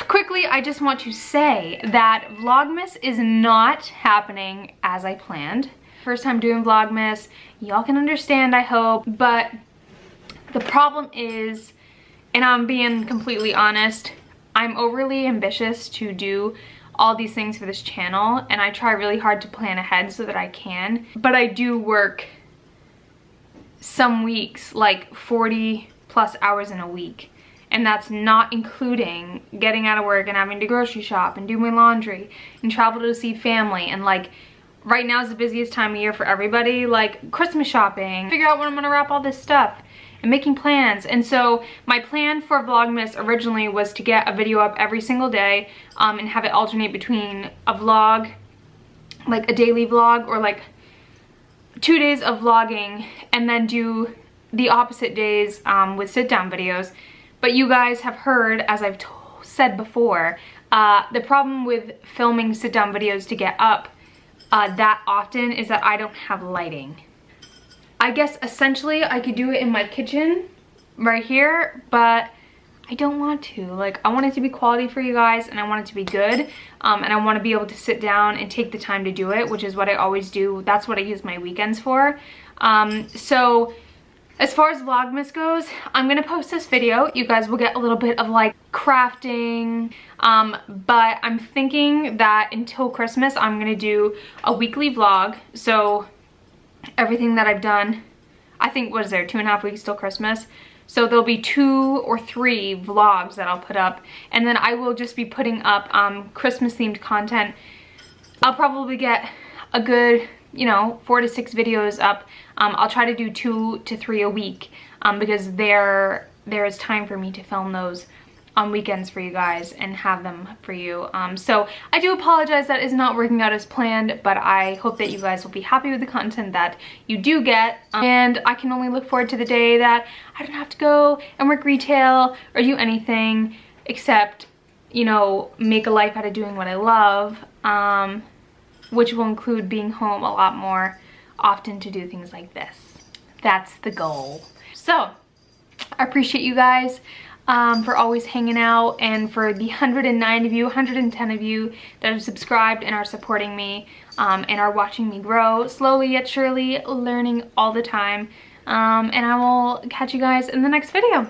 quickly, I just want to say that Vlogmas is not happening as I planned. First time doing Vlogmas, y'all can understand, I hope, but the problem is, and I'm being completely honest, I'm overly ambitious to do all these things for this channel, and I try really hard to plan ahead so that I can, but I do work some weeks like 40 plus hours in a week, and that's not including getting out of work and having to grocery shop and do my laundry and travel to see family, and like right now is the busiest time of year for everybody, like Christmas shopping, figure out when I'm gonna wrap all this stuff and making plans. And so my plan for Vlogmas originally was to get a video up every single day and have it alternate between a vlog, like a daily vlog, or like 2 days of vlogging, and then do the opposite days with sit down videos. But you guys have heard, as I've said before, the problem with filming sit down videos to get up that often is that I don't have lighting. I guess essentially I could do it in my kitchen right here, but I don't want to. Like, I want it to be quality for you guys, and I want it to be good, and I want to be able to sit down and take the time to do it, which is what I always do. That's what I use my weekends for. So as far as Vlogmas goes, I'm gonna post this video. You guys will get a little bit of like crafting, but I'm thinking that until Christmas I'm gonna do a weekly vlog. So everything that I've done, I think, what is there, 2.5 weeks till Christmas? So there'll be 2 or 3 vlogs that I'll put up, and then I will just be putting up Christmas themed content. I'll probably get a good, you know, 4 to 6 videos up. I'll try to do 2 to 3 a week because there is time for me to film those on weekends for you guys and have them for you. So I do apologize that is not working out as planned, but I hope that you guys will be happy with the content that you do get. And I can only look forward to the day that I don't have to go and work retail or do anything except, you know, make a life out of doing what I love, which will include being home a lot more often to do things like this. That's the goal. So I appreciate you guys for always hanging out, and for the 109 of you, 110 of you that have subscribed and are supporting me and are watching me grow slowly yet surely, learning all the time. And I will catch you guys in the next video.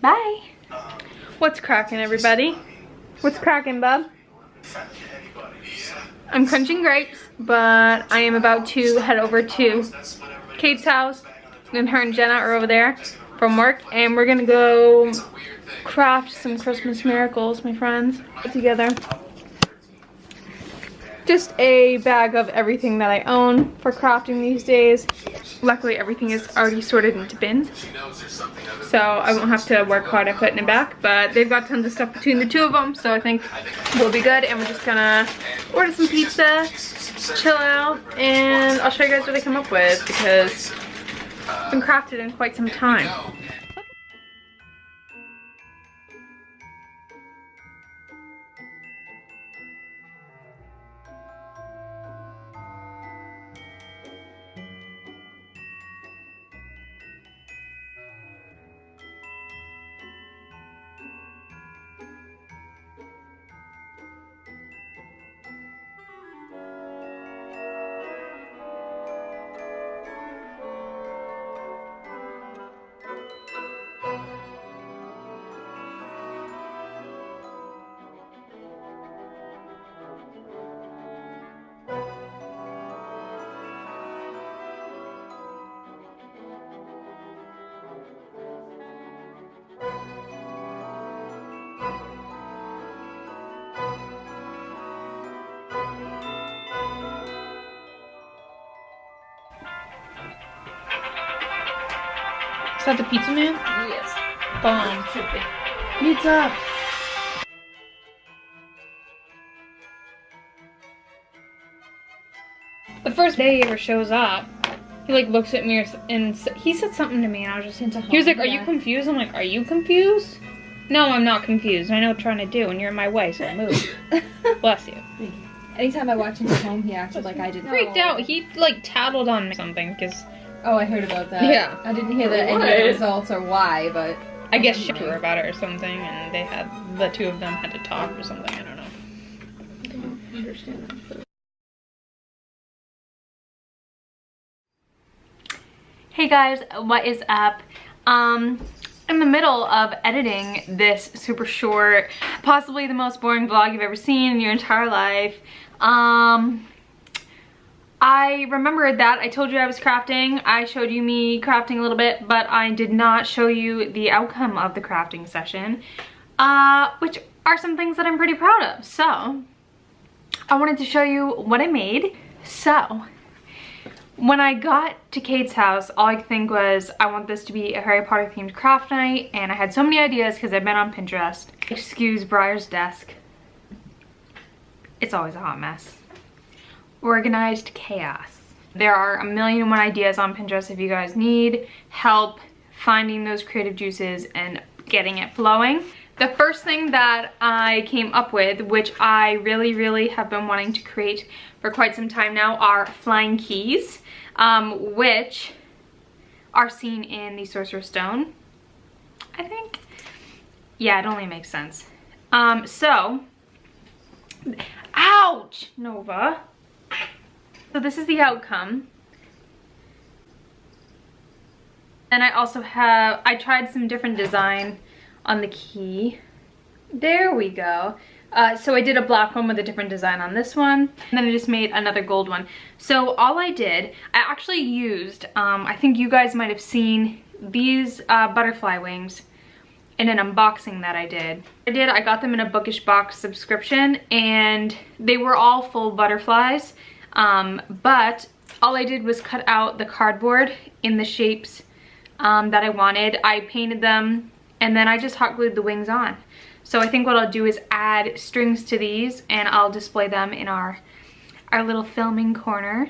Bye. What's cracking, everybody? What's cracking, bub? I'm crunching grapes, but I am about to head over to Kate's house, and her and Jenna are over there from work, and we're gonna go craft some Christmas miracles, my friends. Put together just a bag of everything that I own for crafting these days. Luckily everything is already sorted into bins, so I won't have to work hard at putting it back, but they've got tons of stuff between the 2 of them, so I think we'll be good. And we're just gonna order some pizza, chill out, and I'll show you guys what I come up with because I've been crafted in quite some time. Is that the pizza man? Yes. Bomb. Pizza! The first day he ever shows up, he like looks at me and he said something to me, and I was just he was like, "Are you confused?" I'm like, "Are you confused?" No, I'm not confused. I know what I'm trying to do, and you're in my way, so move. Bless you. Anytime I watch him at home, he acted like I didn't. Freaked out. He like tattled on me something because. Oh, I heard about that. Yeah. I didn't hear the end of the results or why, but. I guess she to her about it or something, and they had, the two of them had to talk or something, I don't know. I don't understand that. Hey guys, what is up? In the middle of editing this super short, possibly the most boring vlog you've ever seen in your entire life. I remembered that I told you I was crafting. I showed you me crafting a little bit, but I did not show you the outcome of the crafting session, which are some things that I'm pretty proud of. So I wanted to show you what I made. So when I got to Kate's house, all I could think was, I want this to be a Harry Potter themed craft night, and I had so many ideas because I've been on Pinterest. Excuse Briar's desk. It's always a hot mess. Organized chaos. There are a million and one ideas on Pinterest if you guys need help finding those creative juices and getting it flowing. The first thing that I came up with, which I really have been wanting to create for quite some time now, are flying keys, which are seen in the Sorcerer's Stone, I think. Yeah, it only makes sense. Ouch, Nova. So this is the outcome. And I also have, I tried some different design on the key. There we go. So I did a black one with a different design on this one, and then I just made another gold one. So all I did, I actually used, I think you guys might have seen these butterfly wings in an unboxing that I did. I got them in a Bookish Box subscription, and they were all full butterflies, but all I did was cut out the cardboard in the shapes that I wanted. I painted them, and then I just hot glued the wings on. So I think what I'll do is add strings to these, and I'll display them in our little filming corner.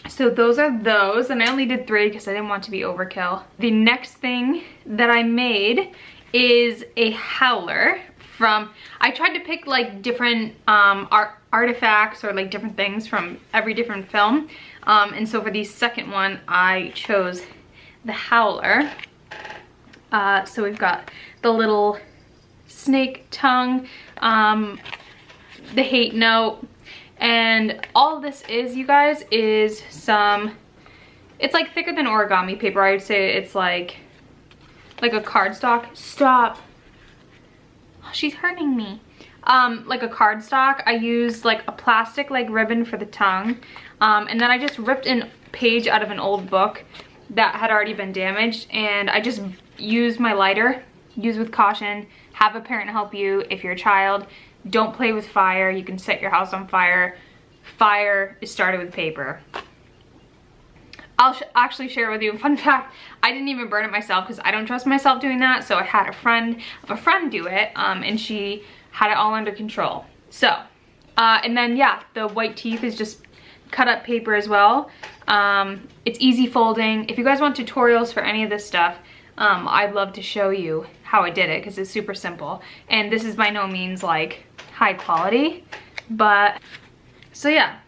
So those are those, and I only did 3 because I didn't want to be overkill. The next thing that I made is a howler from, I tried to pick like different artifacts or like different things from every different film. And so for the second one, I chose the howler. So we've got the little snake tongue, the hate note, and all this is, you guys, is some, it's like thicker than origami paper. I would say it's like a cardstock. Stop. Oh, she's hurting me. Like a cardstock. I used like a plastic like ribbon for the tongue, and then I just ripped a page out of an old book that had already been damaged, and I just used my lighter. Use with caution. Have a parent help you if you're a child. Don't play with fire. You can set your house on fire. Fire is started with paper. I'll actually share with you a fun fact. I didn't even burn it myself because I don't trust myself doing that. So I had a friend of a friend do it, and she had it all under control. So, and then yeah, the white teeth is just cut up paper as well. It's easy folding. If you guys want tutorials for any of this stuff, I'd love to show you how I did it because it's super simple. And this is by no means like high quality, but so yeah,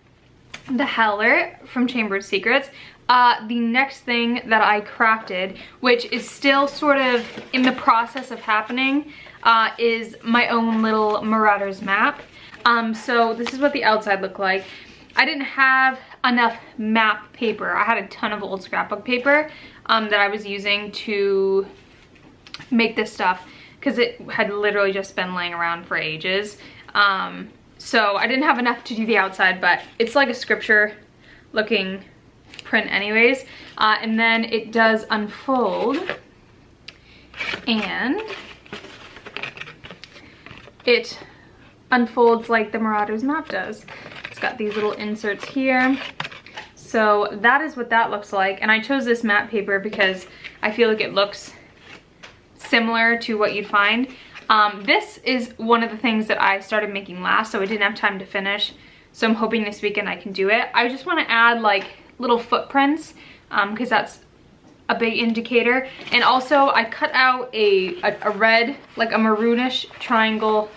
the howler from Chamber of Secrets. The next thing that I crafted, which is still sort of in the process of happening, is my own little Marauders map. So this is what the outside looked like. I didn't have enough map paper. I had a ton of old scrapbook paper that I was using to make this stuff because it had literally just been laying around for ages. So I didn't have enough to do the outside, but it's like a scripture looking print anyways. And then it does unfold, and it unfolds like the Marauders map does. It's got these little inserts here. So that is what that looks like. And I chose this matte paper because I feel like it looks similar to what you'd find. This is one of the things that I started making last, so I didn't have time to finish. So I'm hoping this weekend I can do it. I just want to add like little footprints because that's a big indicator. And also I cut out a red, like a maroonish triangle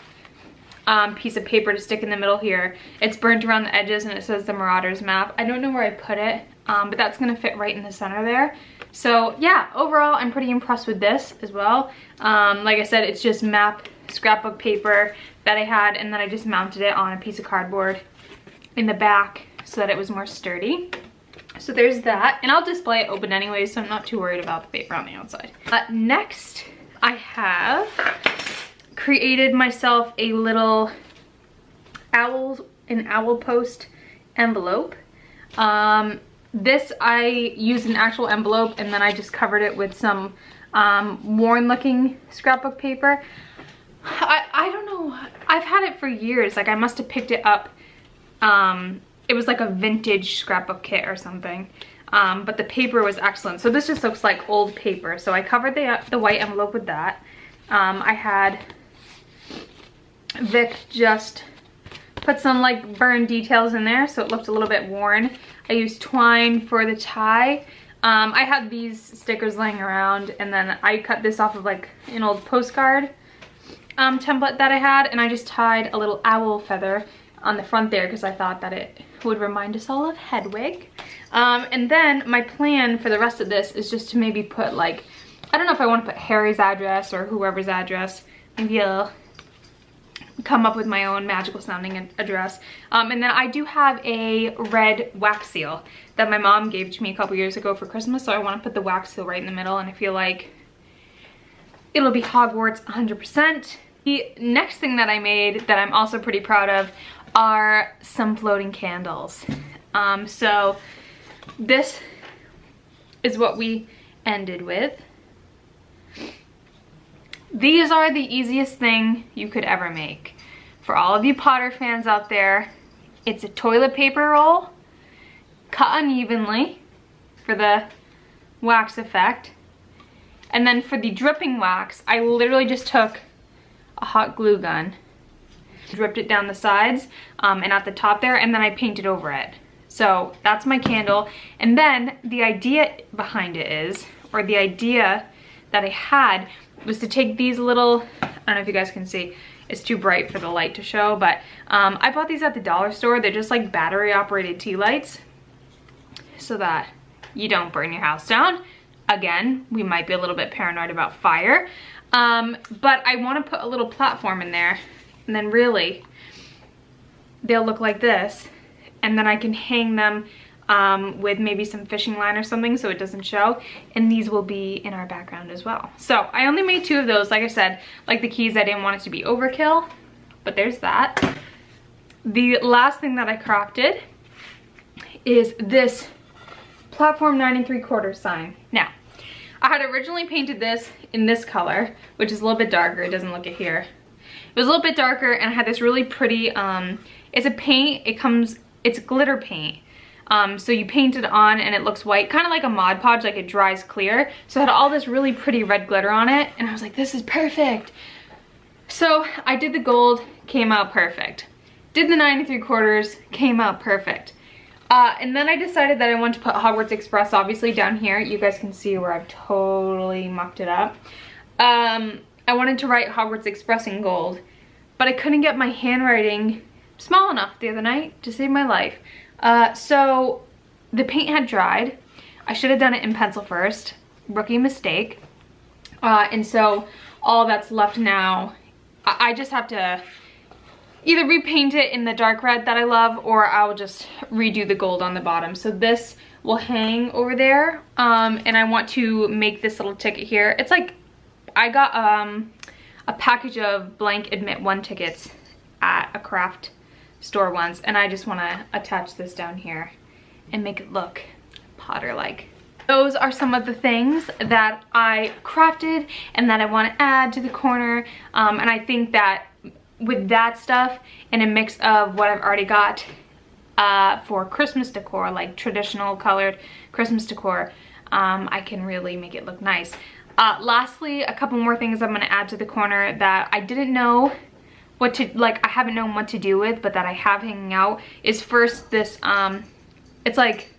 piece of paper to stick in the middle here. It's burnt around the edges and it says the Marauders map. I don't know where I put it. but that's gonna fit right in the center there. So yeah, overall, I'm pretty impressed with this as well. Like I said, it's just map scrapbook paper that I had, and then I just mounted it on a piece of cardboard in the back so that it was more sturdy. So there's that, and I'll display it open anyway, so I'm not too worried about the paper on the outside. Next, I have created myself a little owl post envelope. This, I used an actual envelope, and then I just covered it with some worn looking scrapbook paper. I don't know, I've had it for years. Like, I must have picked it up. It was like a vintage scrapbook kit or something, but the paper was excellent. So this just looks like old paper. So I covered the white envelope with that. I had Vic just put some like burn details in there so it looked a little bit worn. I used twine for the tie. I had these stickers laying around, and then I cut this off of like an old postcard template that I had, and I just tied a little owl feather on the front there because I thought that it would remind us all of Hedwig. And then my plan for the rest of this is just to maybe put like, I don't know if I want to put Harry's address or whoever's address. Maybe I'll come up with my own magical sounding address. And then I do have a red wax seal that my mom gave to me a couple years ago for Christmas, so I want to put the wax seal right in the middle, and I feel like it'll be Hogwarts 100%. The next thing that I made that I'm also pretty proud of are some floating candles. So this is what we ended with. These are the easiest thing you could ever make. For all of you Potter fans out there, it's a toilet paper roll cut unevenly for the wax effect. And then for the dripping wax, I literally just took a hot glue gun, dripped it down the sides and at the top there, and then I painted over it. So that's my candle. And then the idea behind it is, or the idea that I had, was to take these little, I don't know if you guys can see, it's too bright for the light to show, but I bought these at the dollar store. They're just like battery operated tea lights so that you don't burn your house down. Again, we might be a little bit paranoid about fire, but I want to put a little platform in there, and then really they'll look like this, and then I can hang them with maybe some fishing line or something so it doesn't show, and these will be in our background as well. So I only made 2 of those. Like I said, like the keys, I didn't want it to be overkill, but there's that. The last thing that I crafted is this platform 9 3/4 sign. Now, I had originally painted this in this color, which is a little bit darker. It doesn't look it here. It was a little bit darker, and I had this really pretty, it's a paint, it's glitter paint. So you paint it on and it looks white, kind of like a Mod Podge, like it dries clear. So it had all this really pretty red glitter on it, and I was like, this is perfect. So I did the gold, came out perfect. Did the 9 3/4, came out perfect. And then I decided that I wanted to put Hogwarts Express, obviously, down here. You guys can see where I've totally mucked it up. I wanted to write Hogwarts Express in gold, but I couldn't get my handwriting small enough the other night to save my life. So the paint had dried. I should have done it in pencil first. Rookie mistake. And so all that's left now, I just have to either repaint it in the dark red that I love, or I'll just redo the gold on the bottom. So this will hang over there, and I want to make this little ticket here. It's like, I got a package of blank admit 1 tickets at a craft store once, and I just want to attach this down here and make it look Potter-like. Those are some of the things that I crafted and that I want to add to the corner, and I think that with that stuff and a mix of what I've already got for Christmas decor, like traditional colored Christmas decor, I can really make it look nice. Lastly, a couple more things I'm going to add to the corner that I didn't know what to, like, I haven't known what to do with, but that I have hanging out, is first this, it's like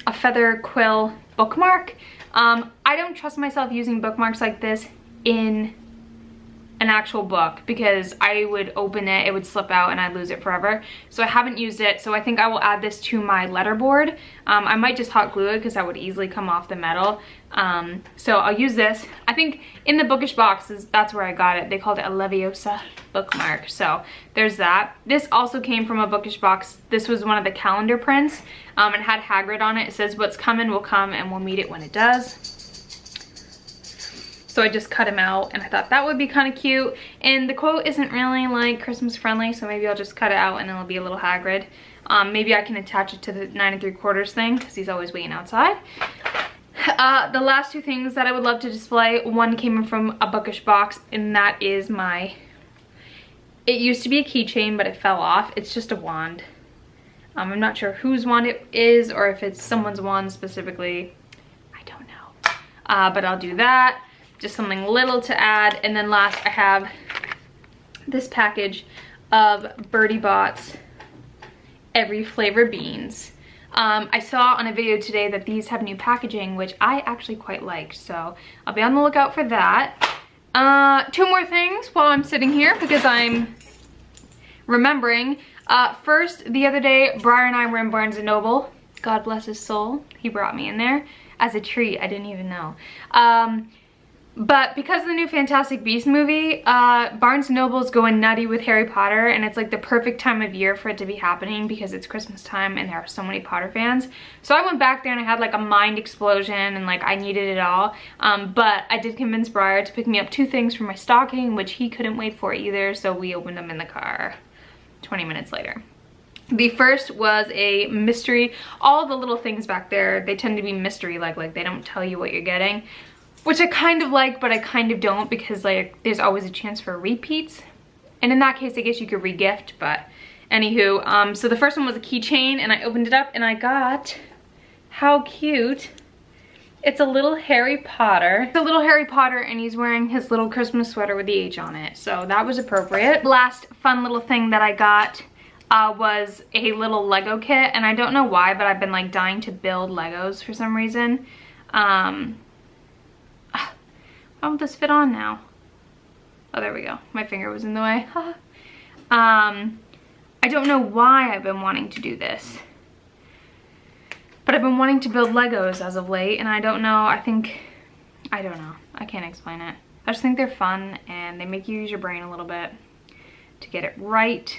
a feather quill bookmark. I don't trust myself using bookmarks like this in an actual book because I would open it, it would slip out and I'd lose it forever. So I haven't used it, so I think I will add this to my letterboard. I might just hot glue it because that would easily come off the metal. So I'll use this. I think in the bookish boxes, that's where I got it. They called it a Leviosa bookmark. So there's that. This also came from a bookish box. This was one of the calendar prints. It had Hagrid on it. It says, "What's coming will come and we'll meet it when it does." So I just cut him out and I thought that would be kind of cute. And the quote isn't really like Christmas friendly, so maybe I'll just cut it out and it'll be a little Hagrid. Maybe I can attach it to the 9 3/4 thing because he's always waiting outside. The last two things that I would love to display, one came from a bookish box, and that is my, it used to be a keychain but it fell off. It's just a wand. I'm not sure whose wand it is or if it's someone's wand specifically. I don't know. But I'll do that. Just something little to add. And then last, I have this package of Birdie Bot's Every Flavor beans. I saw on a video today that these have new packaging, which I actually quite like, so I'll be on the lookout for that. Two more things while I'm sitting here because I'm remembering. First, the other day, Briar and I were in Barnes & Noble. God bless his soul. He brought me in there as a treat. I didn't even know. But because of the new Fantastic Beasts movie, Barnes & Noble's going nutty with Harry Potter, and it's like the perfect time of year for it to be happening because it's Christmas time and there are so many Potter fans. So I went back there and I had like a mind explosion and like I needed it all. But I did convince Briar to pick me up 2 things for my stocking, which he couldn't wait for either, so we opened them in the car 20 minutes later. The first was a mystery. All the little things back there, they tend to be mystery, like they don't tell you what you're getting. Which I kind of like, but I kind of don't because like there's always a chance for repeats. And in that case, I guess you could re-gift, but anywho. So the first one was a keychain and I opened it up and I got, how cute. It's a little Harry Potter. It's a little Harry Potter and he's wearing his little Christmas sweater with the H on it. So that was appropriate. Last fun little thing that I got was a little Lego kit. And I don't know why, but I've been like dying to build Legos for some reason. How will this fit on now? Oh, there we go. My finger was in the way. I don't know why I've been wanting to do this. But I've been wanting to build Legos as of late, and I don't know. I don't know. I can't explain it. I just think they're fun, and they make you use your brain a little bit to get it right.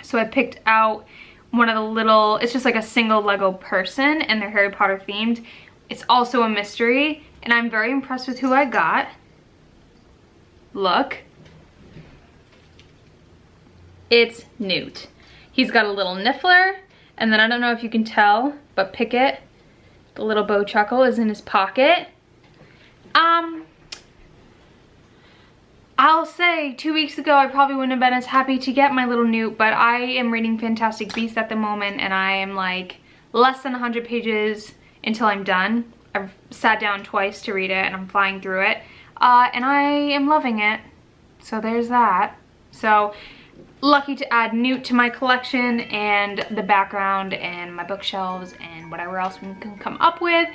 So I picked out one of the little, it's just like a single Lego person, and they're Harry Potter themed. It's also a mystery, and I'm very impressed with who I got. Look. It's Newt. He's got a little niffler, and then I don't know if you can tell, but Pickett, the little bow chuckle, is in his pocket. I'll say 2 weeks ago I probably wouldn't have been as happy to get my little Newt, but I am reading Fantastic Beasts at the moment, and I am like less than 100 pages until I'm done. I've sat down twice to read it and I'm flying through it, and I am loving it. So there's that. So lucky to add Newt to my collection and the background and my bookshelves and whatever else we can come up with.